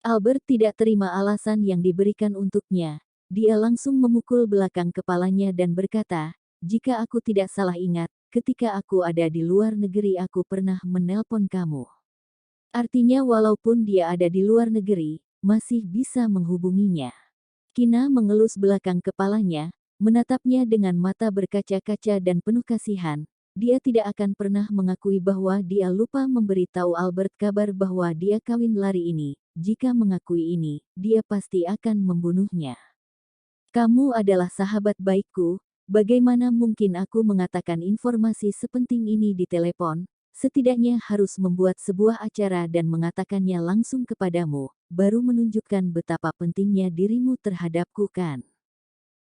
Albert tidak terima alasan yang diberikan untuknya. Dia langsung memukul belakang kepalanya dan berkata, "Jika aku tidak salah ingat, ketika aku ada di luar negeri aku pernah menelpon kamu." Artinya walaupun dia ada di luar negeri, masih bisa menghubunginya. Kina mengelus belakang kepalanya, menatapnya dengan mata berkaca-kaca dan penuh kasihan. Dia tidak akan pernah mengakui bahwa dia lupa memberi tahu Albert kabar bahwa dia kawin lari ini. Jika mengakui ini, dia pasti akan membunuhnya. "Kamu adalah sahabat baikku, bagaimana mungkin aku mengatakan informasi sepenting ini di telepon? Setidaknya harus membuat sebuah acara dan mengatakannya langsung kepadamu, baru menunjukkan betapa pentingnya dirimu terhadapku kan?"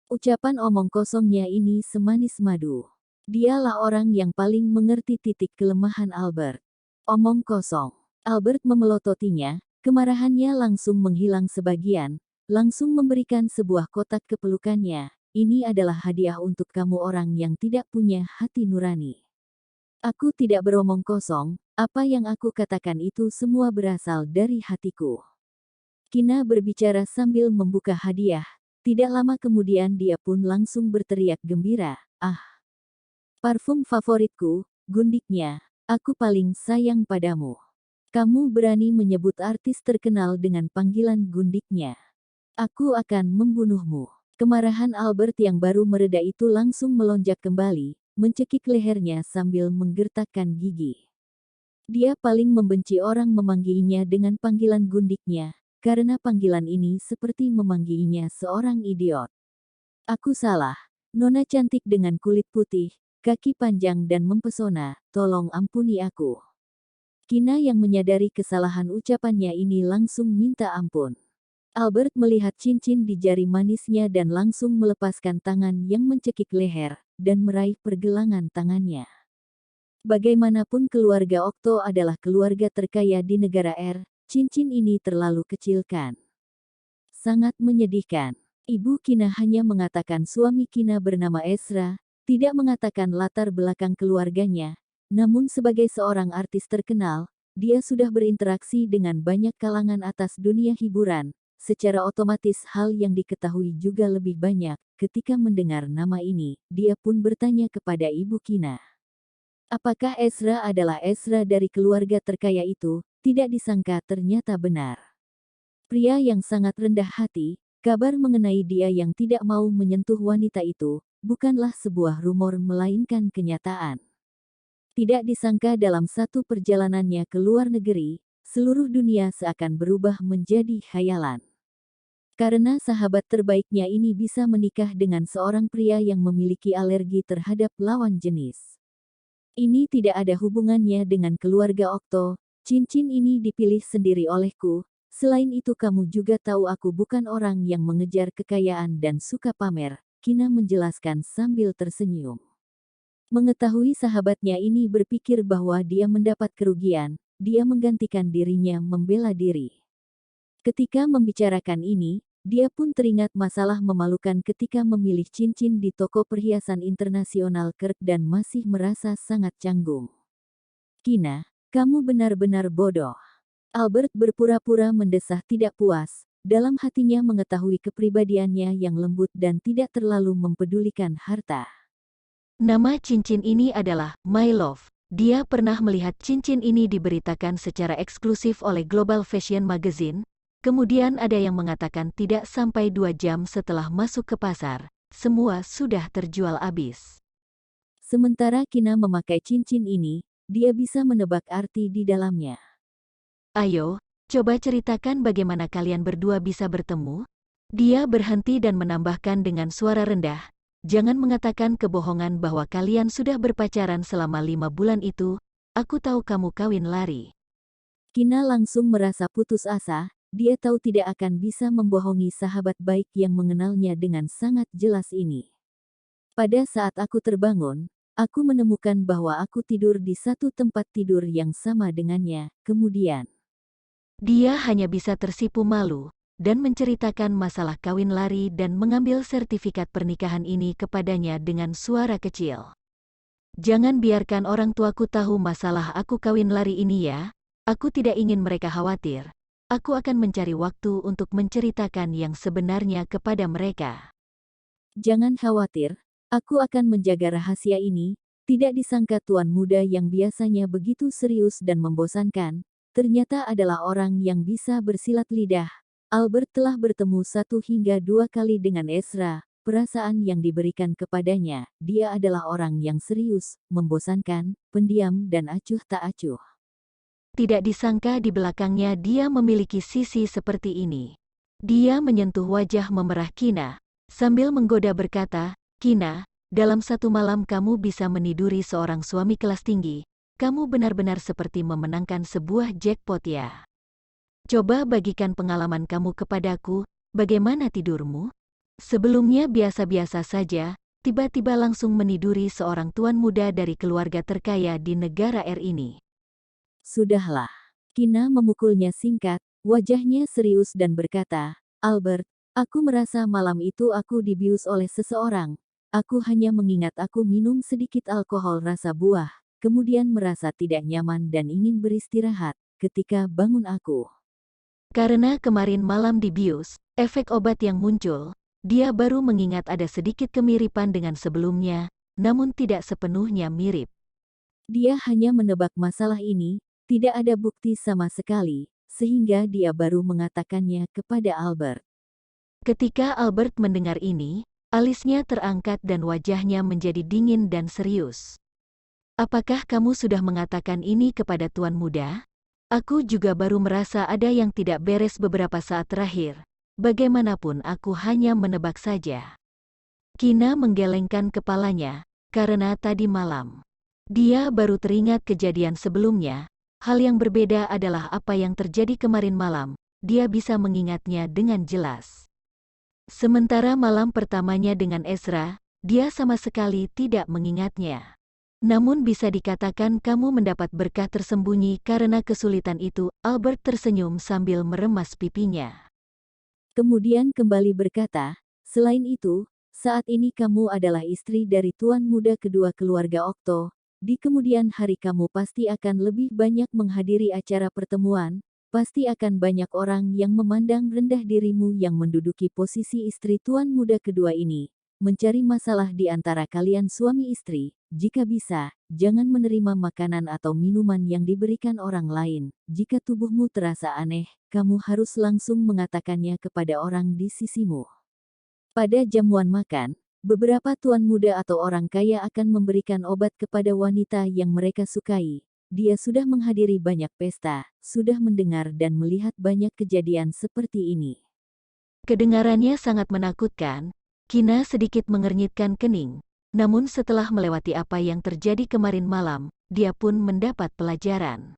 Ucapan omong kosongnya ini semanis madu. Dialah orang yang paling mengerti titik kelemahan Albert. Omong kosong. Albert memelototinya, kemarahannya langsung menghilang sebagian, langsung memberikan sebuah kotak ke pelukannya. "Ini adalah hadiah untuk kamu orang yang tidak punya hati nurani. Aku tidak beromong kosong, apa yang aku katakan itu semua berasal dari hatiku." Kina berbicara sambil membuka hadiah. Tidak lama kemudian dia pun langsung berteriak gembira, "Ah, parfum favoritku, gundiknya. Aku paling sayang padamu. Kamu berani menyebut artis terkenal dengan panggilan gundiknya. Aku akan membunuhmu." Kemarahan Albert yang baru mereda itu langsung melonjak kembali, mencekik lehernya sambil menggertakkan gigi. Dia paling membenci orang memanggilnya dengan panggilan gundiknya, karena panggilan ini seperti memanggilnya seorang idiot. "Aku salah, nona cantik dengan kulit putih, kaki panjang dan mempesona, tolong ampuni aku." Kina yang menyadari kesalahan ucapannya ini langsung minta ampun. Albert melihat cincin di jari manisnya dan langsung melepaskan tangan yang mencekik leher, dan meraih pergelangan tangannya. Bagaimanapun keluarga Okto adalah keluarga terkaya di negara R, cincin ini terlalu kecil kan? Sangat menyedihkan. Ibu Kina hanya mengatakan suami Kina bernama Ezra, tidak mengatakan latar belakang keluarganya. Namun sebagai seorang artis terkenal, dia sudah berinteraksi dengan banyak kalangan atas dunia hiburan. Secara otomatis hal yang diketahui juga lebih banyak. Ketika mendengar nama ini, dia pun bertanya kepada Ibu Kina. Apakah Ezra adalah Ezra dari keluarga terkaya itu? Tidak disangka ternyata benar. Pria yang sangat rendah hati, kabar mengenai dia yang tidak mau menyentuh wanita itu, bukanlah sebuah rumor melainkan kenyataan. Tidak disangka dalam satu perjalanannya ke luar negeri, seluruh dunia seakan berubah menjadi khayalan. Karena sahabat terbaiknya ini bisa menikah dengan seorang pria yang memiliki alergi terhadap lawan jenis. Ini tidak ada hubungannya dengan keluarga Okto, cincin ini dipilih sendiri olehku, selain itu kamu juga tahu aku bukan orang yang mengejar kekayaan dan suka pamer, Kina menjelaskan sambil tersenyum. Mengetahui sahabatnya ini berpikir bahwa dia mendapat kerugian, dia menggantikan dirinya membela diri. Ketika membicarakan ini, dia pun teringat masalah memalukan ketika memilih cincin di toko perhiasan internasional Kirk dan masih merasa sangat canggung. "Kina, kamu benar-benar bodoh." Albert berpura-pura mendesah tidak puas, dalam hatinya mengetahui kepribadiannya yang lembut dan tidak terlalu mempedulikan harta. Nama cincin ini adalah My Love. Dia pernah melihat cincin ini diberitakan secara eksklusif oleh Global Fashion Magazine. Kemudian ada yang mengatakan tidak sampai 2 jam setelah masuk ke pasar, semua sudah terjual habis. Sementara Kina memakai cincin ini, dia bisa menebak arti di dalamnya. "Ayo, coba ceritakan bagaimana kalian berdua bisa bertemu?" Dia berhenti dan menambahkan dengan suara rendah, "Jangan mengatakan kebohongan bahwa kalian sudah berpacaran selama 5 bulan itu, aku tahu kamu kawin lari." Kina langsung merasa putus asa, dia tahu tidak akan bisa membohongi sahabat baik yang mengenalnya dengan sangat jelas ini. "Pada saat aku terbangun, aku menemukan bahwa aku tidur di satu tempat tidur yang sama dengannya, kemudian." Dia hanya bisa tersipu malu, dan menceritakan masalah kawin lari dan mengambil sertifikat pernikahan ini kepadanya dengan suara kecil. "Jangan biarkan orang tuaku tahu masalah aku kawin lari ini ya, aku tidak ingin mereka khawatir. aku akan mencari waktu untuk menceritakan yang sebenarnya kepada mereka. Jangan khawatir, aku akan menjaga rahasia ini. Tidak disangka tuan muda yang biasanya begitu serius dan membosankan, ternyata adalah orang yang bisa bersilat lidah. Albert telah bertemu 1 hingga 2 kali dengan Ezra. Perasaan yang diberikan kepadanya, dia adalah orang yang serius, membosankan, pendiam dan acuh tak acuh. Tidak disangka di belakangnya dia memiliki sisi seperti ini. Dia menyentuh wajah memerah Kina, sambil menggoda berkata, "Kina, dalam satu malam kamu bisa meniduri seorang suami kelas tinggi. Kamu benar-benar seperti memenangkan sebuah jackpot ya. Coba bagikan pengalaman kamu kepadaku, bagaimana tidurmu?" Sebelumnya biasa-biasa saja, tiba-tiba langsung meniduri seorang tuan muda dari keluarga terkaya di negara ini. Sudahlah. Kina memukulnya singkat, wajahnya serius dan berkata, "Albert, aku merasa malam itu aku dibius oleh seseorang. Aku hanya mengingat aku minum sedikit alkohol rasa buah, kemudian merasa tidak nyaman dan ingin beristirahat. Ketika bangun aku." Karena kemarin malam dibius, efek obat yang muncul, dia baru mengingat ada sedikit kemiripan dengan sebelumnya, namun tidak sepenuhnya mirip. Dia hanya menebak masalah ini, tidak ada bukti sama sekali, sehingga dia baru mengatakannya kepada Albert. Ketika Albert mendengar ini, alisnya terangkat dan wajahnya menjadi dingin dan serius. "Apakah kamu sudah mengatakan ini kepada tuan muda? Aku juga baru merasa ada yang tidak beres beberapa saat terakhir. Bagaimanapun aku hanya menebak saja." Kina menggelengkan kepalanya, karena tadi malam dia baru teringat kejadian sebelumnya. Hal yang berbeda adalah apa yang terjadi kemarin malam, dia bisa mengingatnya dengan jelas. Sementara malam pertamanya dengan Ezra, dia sama sekali tidak mengingatnya. Namun bisa dikatakan kamu mendapat berkah tersembunyi karena kesulitan itu. Albert tersenyum sambil meremas pipinya. Kemudian kembali berkata, "Selain itu, saat ini kamu adalah istri dari tuan muda kedua keluarga Okto. Di kemudian hari kamu pasti akan lebih banyak menghadiri acara pertemuan, pasti akan banyak orang yang memandang rendah dirimu yang menduduki posisi istri tuan muda kedua ini. Mencari masalah di antara kalian suami istri, jika bisa, jangan menerima makanan atau minuman yang diberikan orang lain. Jika tubuhmu terasa aneh, kamu harus langsung mengatakannya kepada orang di sisimu." Pada jamuan makan, beberapa tuan muda atau orang kaya akan memberikan obat kepada wanita yang mereka sukai. Dia sudah menghadiri banyak pesta, sudah mendengar dan melihat banyak kejadian seperti ini. Kedengarannya sangat menakutkan. Kina sedikit mengernyitkan kening. Namun setelah melewati apa yang terjadi kemarin malam, dia pun mendapat pelajaran.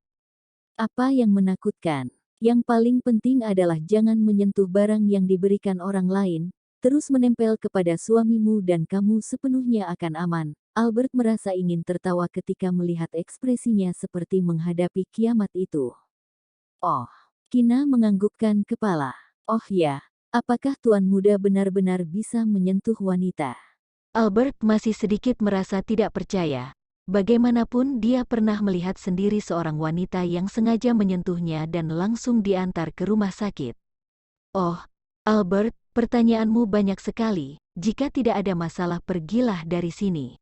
Apa yang menakutkan? Yang paling penting adalah jangan menyentuh barang yang diberikan orang lain, terus menempel kepada suamimu dan kamu sepenuhnya akan aman. Albert merasa ingin tertawa ketika melihat ekspresinya seperti menghadapi kiamat itu. Oh, Kina menganggukkan kepala. Oh ya, apakah tuan muda benar-benar bisa menyentuh wanita? Albert masih sedikit merasa tidak percaya. Bagaimanapun dia pernah melihat sendiri seorang wanita yang sengaja menyentuhnya dan langsung diantar ke rumah sakit. "Oh, Albert, pertanyaanmu banyak sekali. Jika tidak ada masalah pergilah dari sini."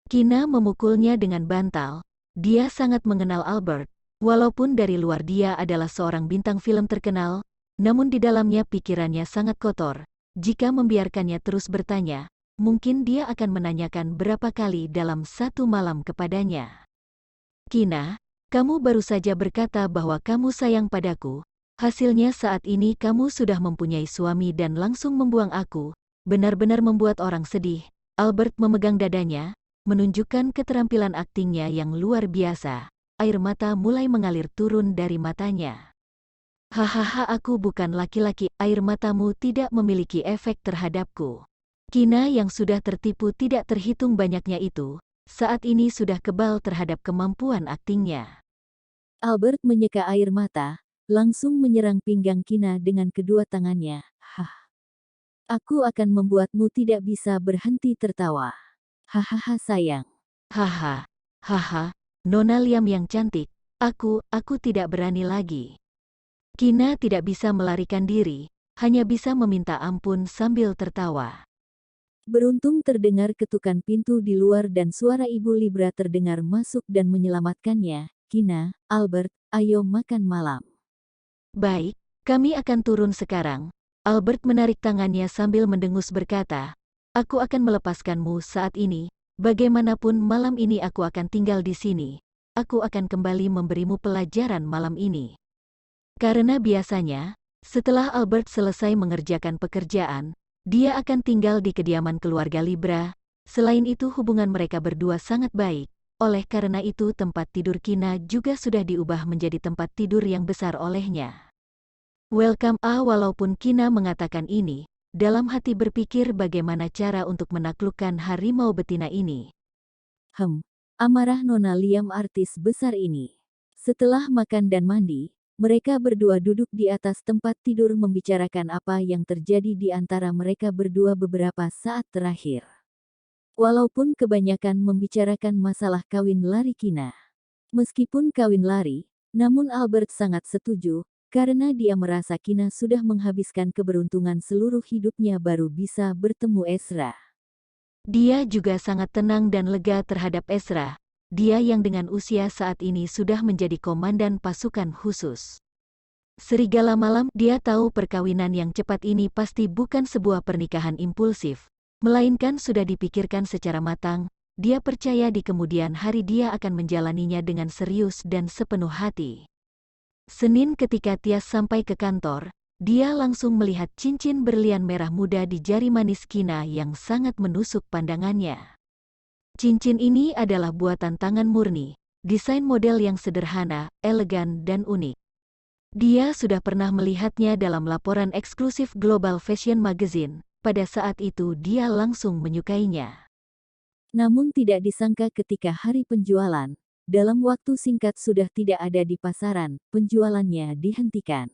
Kina memukulnya dengan bantal. Dia sangat mengenal Albert. Walaupun dari luar dia adalah seorang bintang film terkenal, namun di dalamnya pikirannya sangat kotor. Jika membiarkannya terus bertanya, mungkin dia akan menanyakan berapa kali dalam satu malam kepadanya. "Kina, kamu baru saja berkata bahwa kamu sayang padaku. Hasilnya saat ini kamu sudah mempunyai suami dan langsung membuang aku. Benar-benar membuat orang sedih." Albert memegang dadanya, menunjukkan keterampilan aktingnya yang luar biasa. Air mata mulai mengalir turun dari matanya. "Hahaha, aku bukan laki-laki." "Air matamu tidak memiliki efek terhadapku." Kina yang sudah tertipu tidak terhitung banyaknya itu, saat ini sudah kebal terhadap kemampuan aktingnya. Albert menyeka air mata, langsung menyerang pinggang Kina dengan kedua tangannya. "Hah, aku akan membuatmu tidak bisa berhenti tertawa. Hahaha sayang." "Haha, haha, Nona Liam yang cantik, aku tidak berani lagi." Kina tidak bisa melarikan diri, hanya bisa meminta ampun sambil tertawa. Beruntung terdengar ketukan pintu di luar dan suara Ibu Libra terdengar masuk dan menyelamatkannya. Kina, Albert, ayo makan malam. Baik, kami akan turun sekarang. Albert menarik tangannya sambil mendengus berkata, aku akan melepaskanmu saat ini, bagaimanapun malam ini aku akan tinggal di sini. Aku akan kembali memberimu pelajaran malam ini. Karena biasanya, setelah Albert selesai mengerjakan pekerjaan, dia akan tinggal di kediaman keluarga Libra. Selain itu hubungan mereka berdua sangat baik, oleh karena itu tempat tidur Kina juga sudah diubah menjadi tempat tidur yang besar olehnya. Welcome walaupun Kina mengatakan ini, dalam hati berpikir bagaimana cara untuk menaklukkan harimau betina ini. Amarah Nona Liam artis besar ini. Setelah makan dan mandi, mereka berdua duduk di atas tempat tidur membicarakan apa yang terjadi di antara mereka berdua beberapa saat terakhir. Walaupun kebanyakan membicarakan masalah kawin lari Kina. Meskipun kawin lari, namun Albert sangat setuju, karena dia merasa Kina sudah menghabiskan keberuntungan seluruh hidupnya baru bisa bertemu Ezra. Dia juga sangat tenang dan lega terhadap Ezra, dia yang dengan usia saat ini sudah menjadi komandan pasukan khusus. Serigala malam, dia tahu perkawinan yang cepat ini pasti bukan sebuah pernikahan impulsif, melainkan sudah dipikirkan secara matang. Dia percaya di kemudian hari dia akan menjalaninya dengan serius dan sepenuh hati. Senin ketika Tias sampai ke kantor, dia langsung melihat cincin berlian merah muda di jari manis Kina yang sangat menusuk pandangannya. Cincin ini adalah buatan tangan murni, desain model yang sederhana, elegan dan unik. Dia sudah pernah melihatnya dalam laporan eksklusif Global Fashion Magazine, pada saat itu dia langsung menyukainya. Namun tidak disangka ketika hari penjualan, dalam waktu singkat sudah tidak ada di pasaran, penjualannya dihentikan.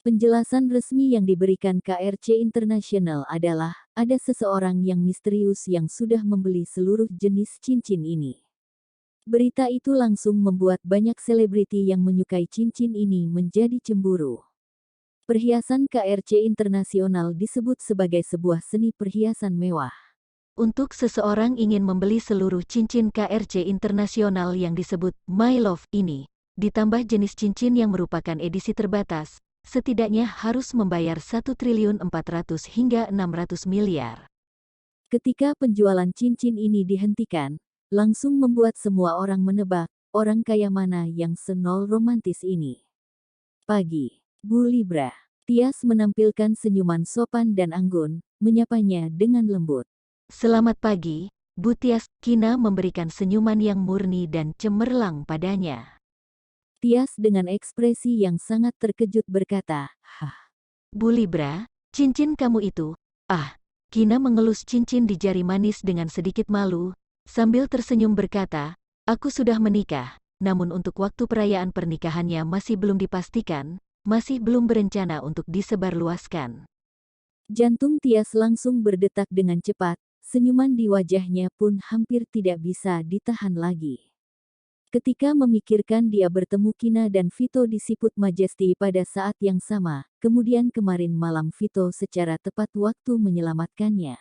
Penjelasan resmi yang diberikan KRC International adalah, ada seseorang yang misterius yang sudah membeli seluruh jenis cincin ini. Berita itu langsung membuat banyak selebriti yang menyukai cincin ini menjadi cemburu. Perhiasan KRC International disebut sebagai sebuah seni perhiasan mewah. Untuk seseorang ingin membeli seluruh cincin KRC International yang disebut My Love ini, ditambah jenis cincin yang merupakan edisi terbatas, setidaknya harus membayar 1.400 hingga 600 miliar. Ketika penjualan cincin ini dihentikan, langsung membuat semua orang menebak, orang kaya mana yang senol romantis ini. Pagi, Bu Libra. Tias menampilkan senyuman sopan dan anggun, menyapanya dengan lembut. Selamat pagi, Bu Tias. Kina memberikan senyuman yang murni dan cemerlang padanya. Tias dengan ekspresi yang sangat terkejut berkata, "Hah, Bu Libra, cincin kamu itu." Kina mengelus cincin di jari manis dengan sedikit malu, sambil tersenyum berkata, aku sudah menikah, namun untuk waktu perayaan pernikahannya masih belum dipastikan, masih belum berencana untuk disebarluaskan." Jantung Tias langsung berdetak dengan cepat, senyuman di wajahnya pun hampir tidak bisa ditahan lagi. Ketika memikirkan dia bertemu Kina dan Vito di Siput Majesty pada saat yang sama, kemudian kemarin malam Vito secara tepat waktu menyelamatkannya.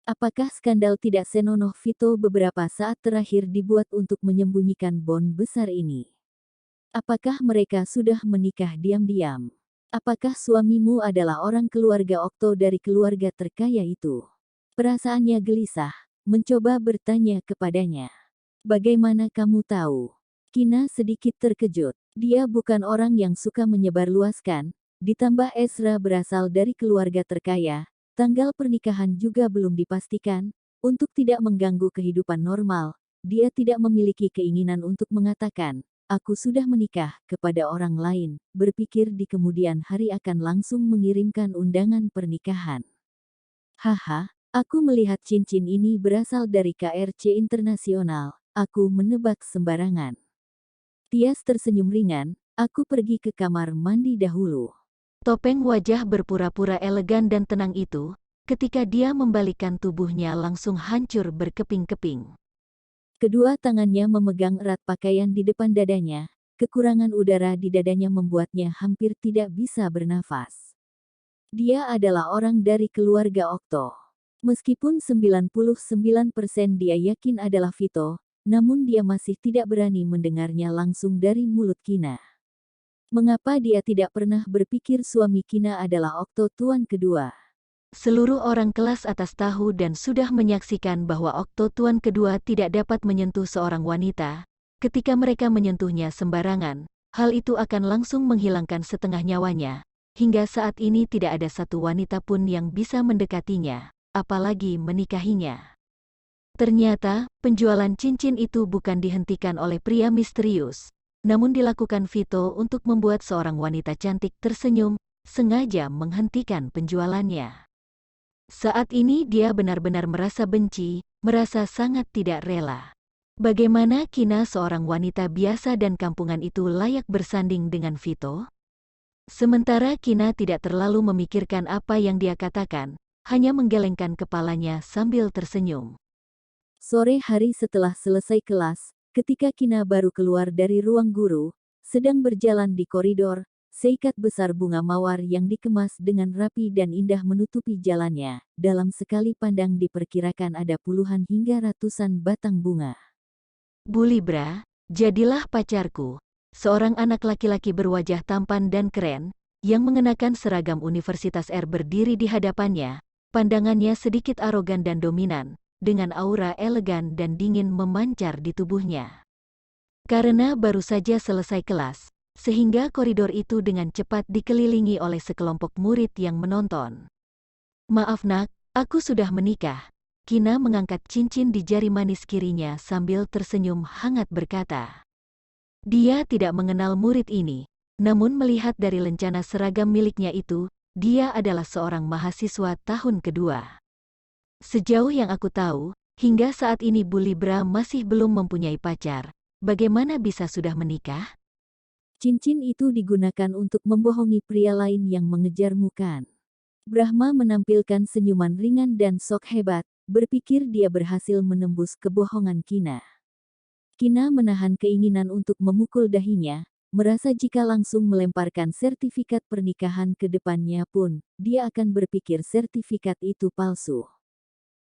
Apakah skandal tidak senonoh Vito beberapa saat terakhir dibuat untuk menyembunyikan bon besar ini? Apakah mereka sudah menikah diam-diam? Apakah suamimu adalah orang keluarga Okto dari keluarga terkaya itu? Perasaannya gelisah, mencoba bertanya kepadanya. Bagaimana kamu tahu? Kina sedikit terkejut. Dia bukan orang yang suka menyebarluaskan, ditambah Ezra berasal dari keluarga terkaya, tanggal pernikahan juga belum dipastikan. Untuk tidak mengganggu kehidupan normal, dia tidak memiliki keinginan untuk mengatakan, aku sudah menikah, kepada orang lain, berpikir di kemudian hari akan langsung mengirimkan undangan pernikahan. Haha, aku melihat cincin ini berasal dari KRC Internasional. Aku menebak sembarangan. Tias tersenyum ringan, aku pergi ke kamar mandi dahulu. Topeng wajah berpura-pura elegan dan tenang itu, ketika dia membalikkan tubuhnya langsung hancur berkeping-keping. Kedua tangannya memegang erat pakaian di depan dadanya, kekurangan udara di dadanya membuatnya hampir tidak bisa bernafas. Dia adalah orang dari keluarga Okto. Meskipun 99% dia yakin adalah Vito, namun dia masih tidak berani mendengarnya langsung dari mulut Kina. Mengapa dia tidak pernah berpikir suami Kina adalah Okto Tuan kedua? Seluruh orang kelas atas tahu dan sudah menyaksikan bahwa Okto Tuan kedua tidak dapat menyentuh seorang wanita. Ketika mereka menyentuhnya sembarangan, hal itu akan langsung menghilangkan setengah nyawanya. Hingga saat ini tidak ada satu wanita pun yang bisa mendekatinya, apalagi menikahinya. Ternyata, penjualan cincin itu bukan dihentikan oleh pria misterius, namun dilakukan Vito untuk membuat seorang wanita cantik tersenyum, sengaja menghentikan penjualannya. Saat ini dia benar-benar merasa benci, merasa sangat tidak rela. Bagaimana Kina seorang wanita biasa dan kampungan itu layak bersanding dengan Vito? Sementara Kina tidak terlalu memikirkan apa yang dia katakan, hanya menggelengkan kepalanya sambil tersenyum. Sore hari setelah selesai kelas, ketika Kina baru keluar dari ruang guru, sedang berjalan di koridor, seikat besar bunga mawar yang dikemas dengan rapi dan indah menutupi jalannya. Dalam sekali pandang diperkirakan ada puluhan hingga ratusan batang bunga. Bu Libra, jadilah pacarku. Seorang anak laki-laki berwajah tampan dan keren, yang mengenakan seragam Universitas R berdiri di hadapannya, pandangannya sedikit arogan dan dominan, dengan aura elegan dan dingin memancar di tubuhnya. Karena baru saja selesai kelas, sehingga koridor itu dengan cepat dikelilingi oleh sekelompok murid yang menonton. Maaf nak, aku sudah menikah. Kina mengangkat cincin di jari manis kirinya sambil tersenyum hangat berkata. Dia tidak mengenal murid ini, namun melihat dari lencana seragam miliknya itu, dia adalah seorang mahasiswa tahun kedua. Sejauh yang aku tahu, hingga saat ini Bu Libra masih belum mempunyai pacar. Bagaimana bisa sudah menikah? Cincin itu digunakan untuk membohongi pria lain yang mengejarmu kan? Brahma menampilkan senyuman ringan dan sok hebat, berpikir dia berhasil menembus kebohongan Kina. Kina menahan keinginan untuk memukul dahinya, merasa jika langsung melemparkan sertifikat pernikahan ke depannya pun, dia akan berpikir sertifikat itu palsu.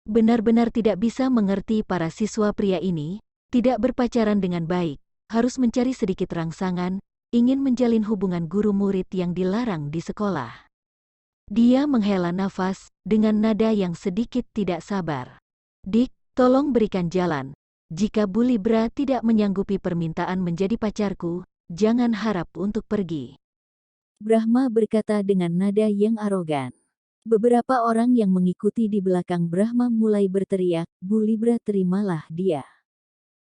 Benar-benar tidak bisa mengerti para siswa pria ini, tidak berpacaran dengan baik, harus mencari sedikit rangsangan, ingin menjalin hubungan guru-murid yang dilarang di sekolah. Dia menghela nafas, dengan nada yang sedikit tidak sabar. Dik, tolong berikan jalan. Jika Bu Libra tidak menyanggupi permintaan menjadi pacarku, jangan harap untuk pergi. Brahma berkata dengan nada yang arogan. Beberapa orang yang mengikuti di belakang Brahma mulai berteriak, Bu Libra terimalah dia.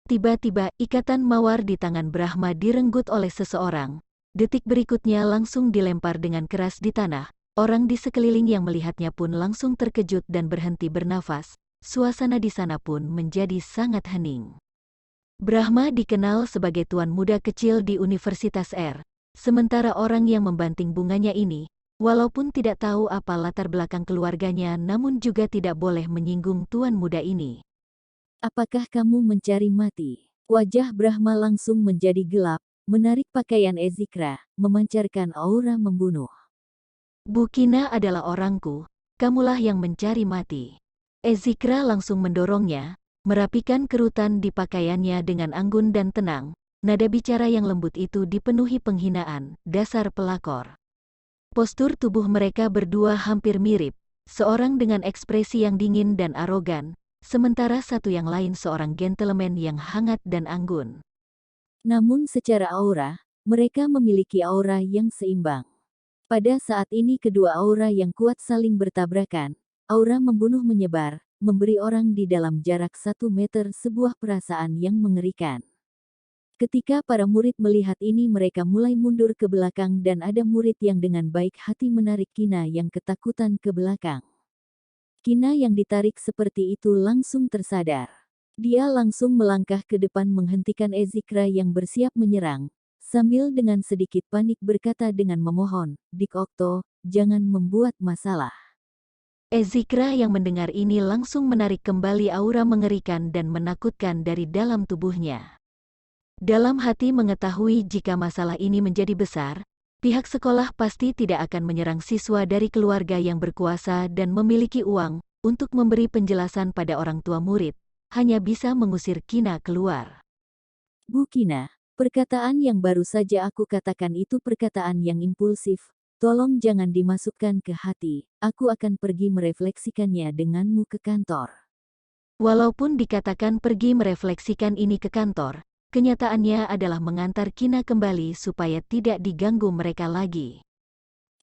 Tiba-tiba ikatan mawar di tangan Brahma direnggut oleh seseorang. Detik berikutnya langsung dilempar dengan keras di tanah. Orang di sekeliling yang melihatnya pun langsung terkejut dan berhenti bernafas. Suasana di sana pun menjadi sangat hening. Brahma dikenal sebagai tuan muda kecil di Universitas R. Sementara orang yang membanting bunganya ini, walaupun tidak tahu apa latar belakang keluarganya namun juga tidak boleh menyinggung tuan muda ini. Apakah kamu mencari mati? Wajah Brahma langsung menjadi gelap, menarik pakaian Ezikra, memancarkan aura membunuh. Bu Kina adalah orangku, kamulah yang mencari mati. Ezikra langsung mendorongnya, merapikan kerutan di pakaiannya dengan anggun dan tenang. Nada bicara yang lembut itu dipenuhi penghinaan, dasar pelakor. Postur tubuh mereka berdua hampir mirip, seorang dengan ekspresi yang dingin dan arogan, sementara satu yang lain seorang gentleman yang hangat dan anggun. Namun secara aura, mereka memiliki aura yang seimbang. Pada saat ini kedua aura yang kuat saling bertabrakan, aura membunuh menyebar, memberi orang di dalam jarak 1 meter sebuah perasaan yang mengerikan. Ketika para murid melihat ini mereka mulai mundur ke belakang dan ada murid yang dengan baik hati menarik Kina yang ketakutan ke belakang. Kina yang ditarik seperti itu langsung tersadar. Dia langsung melangkah ke depan menghentikan Ezikra yang bersiap menyerang, sambil dengan sedikit panik berkata dengan memohon, Dik Okto, jangan membuat masalah. Ezikra yang mendengar ini langsung menarik kembali aura mengerikan dan menakutkan dari dalam tubuhnya. Dalam hati mengetahui jika masalah ini menjadi besar, pihak sekolah pasti tidak akan menyerang siswa dari keluarga yang berkuasa dan memiliki uang untuk memberi penjelasan pada orang tua murid, hanya bisa mengusir Kina keluar. Bu Kina, perkataan yang baru saja aku katakan itu perkataan yang impulsif. Tolong jangan dimasukkan ke hati, aku akan pergi merefleksikannya denganmu ke kantor. Walaupun dikatakan pergi merefleksikan ini ke kantor, kenyataannya adalah mengantar Kina kembali supaya tidak diganggu mereka lagi.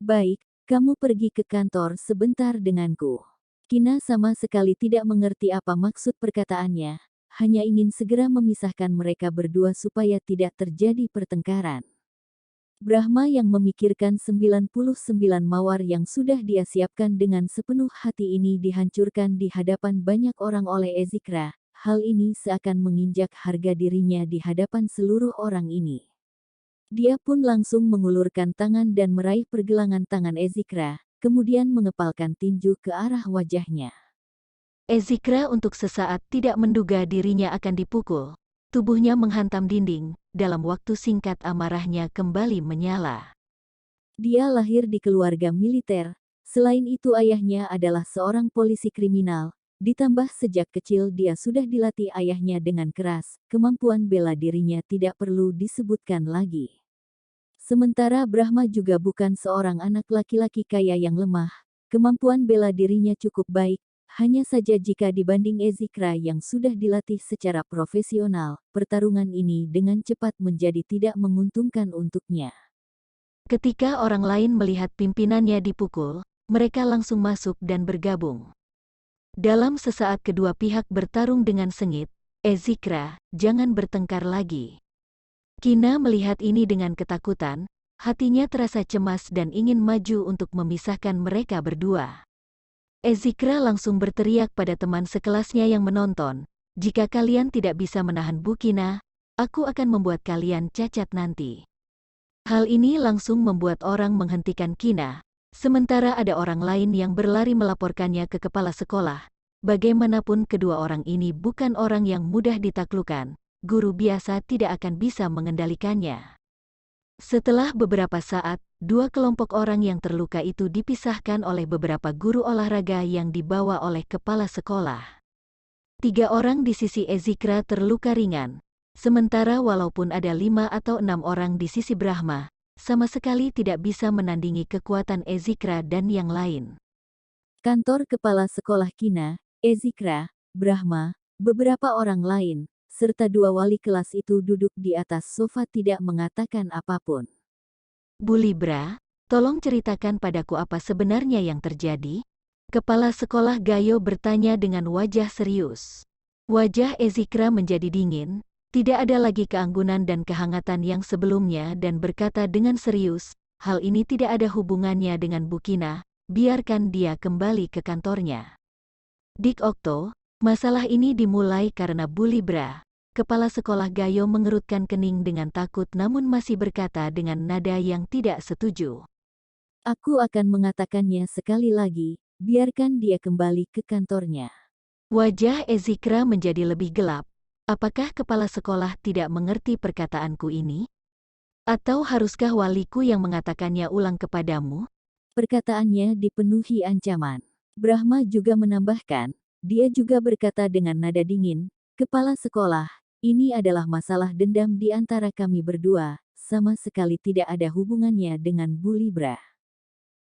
Baik, kamu pergi ke kantor sebentar denganku. Kina sama sekali tidak mengerti apa maksud perkataannya, hanya ingin segera memisahkan mereka berdua supaya tidak terjadi pertengkaran. Brahma yang memikirkan 99 mawar yang sudah dia siapkan dengan sepenuh hati ini dihancurkan di hadapan banyak orang oleh Ezikra. Hal ini seakan menginjak harga dirinya di hadapan seluruh orang ini. Dia pun langsung mengulurkan tangan dan meraih pergelangan tangan Ezikra, kemudian mengepalkan tinju ke arah wajahnya. Ezikra untuk sesaat tidak menduga dirinya akan dipukul. Tubuhnya menghantam dinding, dalam waktu singkat amarahnya kembali menyala. Dia lahir di keluarga militer, selain itu ayahnya adalah seorang polisi kriminal, ditambah sejak kecil dia sudah dilatih ayahnya dengan keras, kemampuan bela dirinya tidak perlu disebutkan lagi. Sementara Brahma juga bukan seorang anak laki-laki kaya yang lemah, kemampuan bela dirinya cukup baik, hanya saja jika dibanding Ezikra yang sudah dilatih secara profesional, pertarungan ini dengan cepat menjadi tidak menguntungkan untuknya. Ketika orang lain melihat pimpinannya dipukul, mereka langsung masuk dan bergabung. Dalam sesaat kedua pihak bertarung dengan sengit, Ezikra, jangan bertengkar lagi. Kina melihat ini dengan ketakutan, hatinya terasa cemas dan ingin maju untuk memisahkan mereka berdua. Ezikra langsung berteriak pada teman sekelasnya yang menonton, jika kalian tidak bisa menahan Bu Kina, aku akan membuat kalian cacat nanti. Hal ini langsung membuat orang menghentikan Kina, sementara ada orang lain yang berlari melaporkannya ke kepala sekolah. Bagaimanapun kedua orang ini bukan orang yang mudah ditaklukkan, guru biasa tidak akan bisa mengendalikannya. Setelah beberapa saat, dua kelompok orang yang terluka itu dipisahkan oleh beberapa guru olahraga yang dibawa oleh kepala sekolah. 3 orang di sisi Ezikra terluka ringan, sementara walaupun ada 5 atau 6 orang di sisi Brahma, sama sekali tidak bisa menandingi kekuatan Ezikra dan yang lain. Kantor kepala sekolah Kina, Ezikra, Brahma, beberapa orang lain, serta 2 wali kelas itu duduk di atas sofa tidak mengatakan apapun. Bu Libra, tolong ceritakan padaku apa sebenarnya yang terjadi? Kepala sekolah Gayo bertanya dengan wajah serius. Wajah Ezikra menjadi dingin, tidak ada lagi keanggunan dan kehangatan yang sebelumnya dan berkata dengan serius, hal ini tidak ada hubungannya dengan Bu Kina, biarkan dia kembali ke kantornya. Dik Okto, masalah ini dimulai karena Bu Libra. Kepala sekolah Gayo mengerutkan kening dengan takut namun masih berkata dengan nada yang tidak setuju. Aku akan mengatakannya sekali lagi, biarkan dia kembali ke kantornya. Wajah Ezikra menjadi lebih gelap. Apakah kepala sekolah tidak mengerti perkataanku ini? Atau haruskah waliku yang mengatakannya ulang kepadamu? Perkataannya dipenuhi ancaman. Brahma juga menambahkan, dia juga berkata dengan nada dingin, kepala sekolah, ini adalah masalah dendam di antara kami berdua, sama sekali tidak ada hubungannya dengan Bu Libra.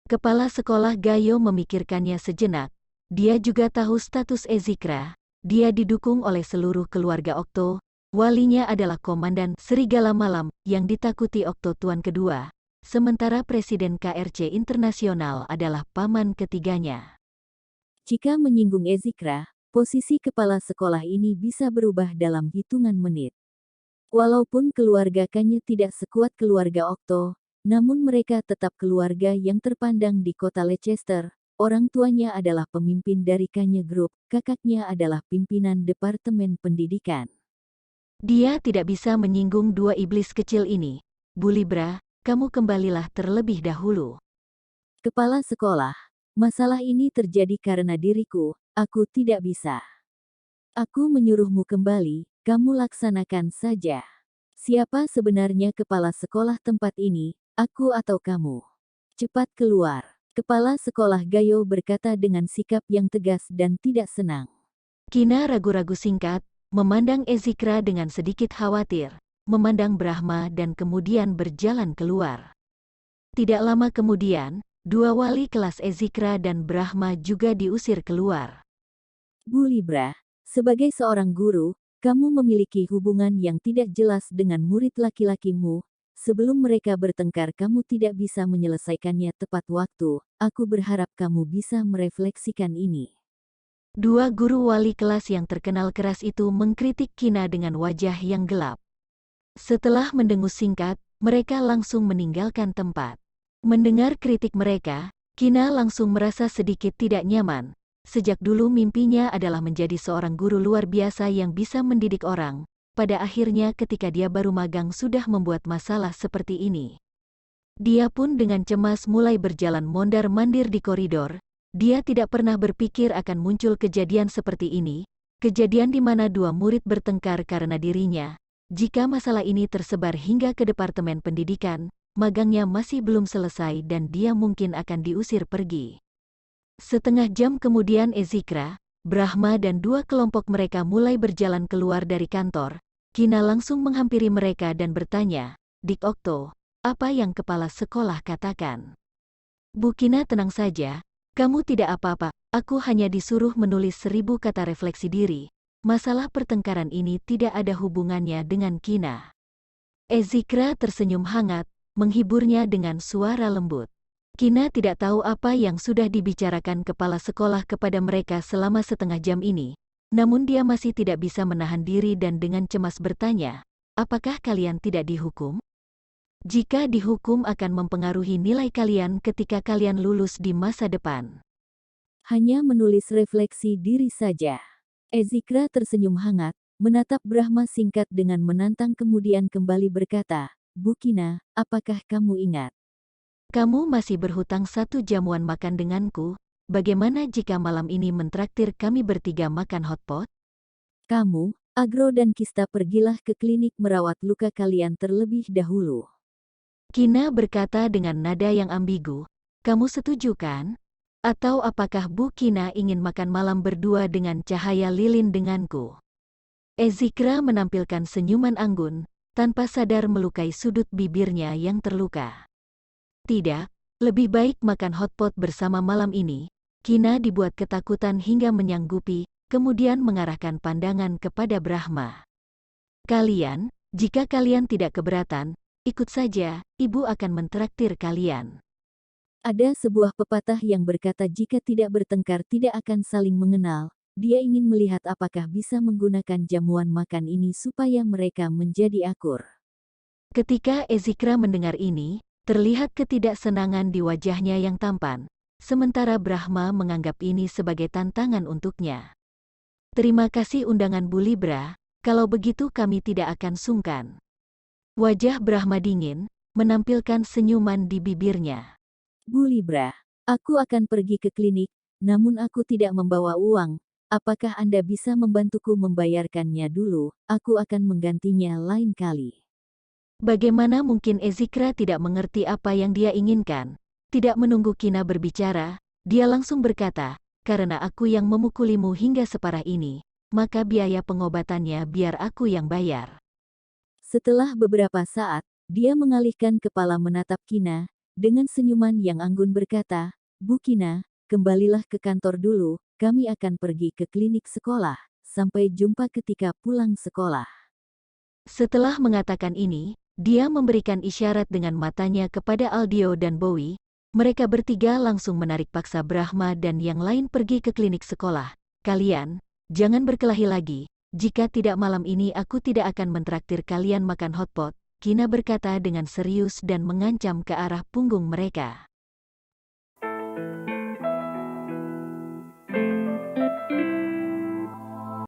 Kepala sekolah Gayo memikirkannya sejenak. Dia juga tahu status Ezikra. Dia didukung oleh seluruh keluarga Okto. Walinya adalah Komandan Serigala Malam yang ditakuti Okto Tuan kedua. Sementara Presiden KRC Internasional adalah paman ketiganya. Jika menyinggung Ezikra, posisi kepala sekolah ini bisa berubah dalam hitungan menit. Walaupun keluarga Kanye tidak sekuat keluarga Okto, namun mereka tetap keluarga yang terpandang di kota Leicester. Orang tuanya adalah pemimpin dari Kanye Group, kakaknya adalah pimpinan Departemen Pendidikan. Dia tidak bisa menyinggung 2 iblis kecil ini. Bu Libra, kamu kembalilah terlebih dahulu. Kepala sekolah, masalah ini terjadi karena diriku, aku tidak bisa. Aku menyuruhmu kembali, kamu laksanakan saja. Siapa sebenarnya kepala sekolah tempat ini, aku atau kamu? Cepat keluar. Kepala sekolah Gayo berkata dengan sikap yang tegas dan tidak senang. Kina ragu-ragu singkat, memandang Ezikra dengan sedikit khawatir, memandang Brahma dan kemudian berjalan keluar. Tidak lama kemudian, dua wali kelas Ezikra dan Brahma juga diusir keluar. Bu Libra, sebagai seorang guru, kamu memiliki hubungan yang tidak jelas dengan murid laki-lakimu. Sebelum mereka bertengkar kamu tidak bisa menyelesaikannya tepat waktu. Aku berharap kamu bisa merefleksikan ini. Dua guru wali kelas yang terkenal keras itu mengkritik Kina dengan wajah yang gelap. Setelah mendengus singkat, mereka langsung meninggalkan tempat. Mendengar kritik mereka, Kina langsung merasa sedikit tidak nyaman. Sejak dulu mimpinya adalah menjadi seorang guru luar biasa yang bisa mendidik orang. Pada akhirnya ketika dia baru magang sudah membuat masalah seperti ini. Dia pun dengan cemas mulai berjalan mondar-mandir di koridor. Dia tidak pernah berpikir akan muncul kejadian seperti ini, kejadian di mana dua murid bertengkar karena dirinya. Jika masalah ini tersebar hingga ke departemen pendidikan, magangnya masih belum selesai dan dia mungkin akan diusir pergi. Setengah jam kemudian Ezikra, Brahma dan dua kelompok mereka mulai berjalan keluar dari kantor. Kina langsung menghampiri mereka dan bertanya, "Dik Okto, apa yang kepala sekolah katakan?" "Bu Kina tenang saja, kamu tidak apa-apa, aku hanya disuruh menulis 1000 kata refleksi diri. Masalah pertengkaran ini tidak ada hubungannya dengan Kina." Ezikra tersenyum hangat, menghiburnya dengan suara lembut. Kina tidak tahu apa yang sudah dibicarakan kepala sekolah kepada mereka selama setengah jam ini. Namun dia masih tidak bisa menahan diri dan dengan cemas bertanya, "Apakah kalian tidak dihukum? Jika dihukum akan mempengaruhi nilai kalian ketika kalian lulus di masa depan." Hanya menulis refleksi diri saja. Ezikra tersenyum hangat, menatap Brahma singkat dengan menantang kemudian kembali berkata, "Bu Kina, apakah kamu ingat? Kamu masih berhutang 1 jamuan makan denganku. Bagaimana jika malam ini mentraktir kami bertiga makan hotpot?" Kamu, Agro dan Kista pergilah ke klinik merawat luka kalian terlebih dahulu." Kina berkata dengan nada yang ambigu, "Kamu setuju kan? Atau apakah Bu Kina ingin makan malam berdua dengan cahaya lilin denganku?" Ezikra menampilkan senyuman anggun, tanpa sadar melukai sudut bibirnya yang terluka. "Tidak, lebih baik makan hotpot bersama malam ini." Kina dibuat ketakutan hingga menyanggupi, kemudian mengarahkan pandangan kepada Brahma. "Kalian, jika kalian tidak keberatan, ikut saja, ibu akan mentraktir kalian." Ada sebuah pepatah yang berkata jika tidak bertengkar tidak akan saling mengenal. Dia ingin melihat apakah bisa menggunakan jamuan makan ini supaya mereka menjadi akur. Ketika Ezikra mendengar ini, terlihat ketidaksenangan di wajahnya yang tampan. Sementara Brahma menganggap ini sebagai tantangan untuknya. "Terima kasih undangan Bu Libra, kalau begitu kami tidak akan sungkan." Wajah Brahma dingin, menampilkan senyuman di bibirnya. Bu Libra, aku akan pergi ke klinik, namun aku tidak membawa uang. Apakah Anda bisa membantuku membayarkannya dulu? Aku akan menggantinya lain kali. Bagaimana mungkin Ezikra tidak mengerti apa yang dia inginkan? Tidak menunggu Kina berbicara, dia langsung berkata, "Karena aku yang memukulimu hingga separah ini, maka biaya pengobatannya biar aku yang bayar." Setelah beberapa saat, dia mengalihkan kepala menatap Kina, dengan senyuman yang anggun berkata, "Bu Kina, kembalilah ke kantor dulu, kami akan pergi ke klinik sekolah. Sampai jumpa ketika pulang sekolah." Setelah mengatakan ini, dia memberikan isyarat dengan matanya kepada Aldio dan Bowie. Mereka bertiga langsung menarik paksa Brahma dan yang lain pergi ke klinik sekolah. "Kalian, jangan berkelahi lagi. Jika tidak malam ini aku tidak akan mentraktir kalian makan hotpot." Kina berkata dengan serius dan mengancam ke arah punggung mereka.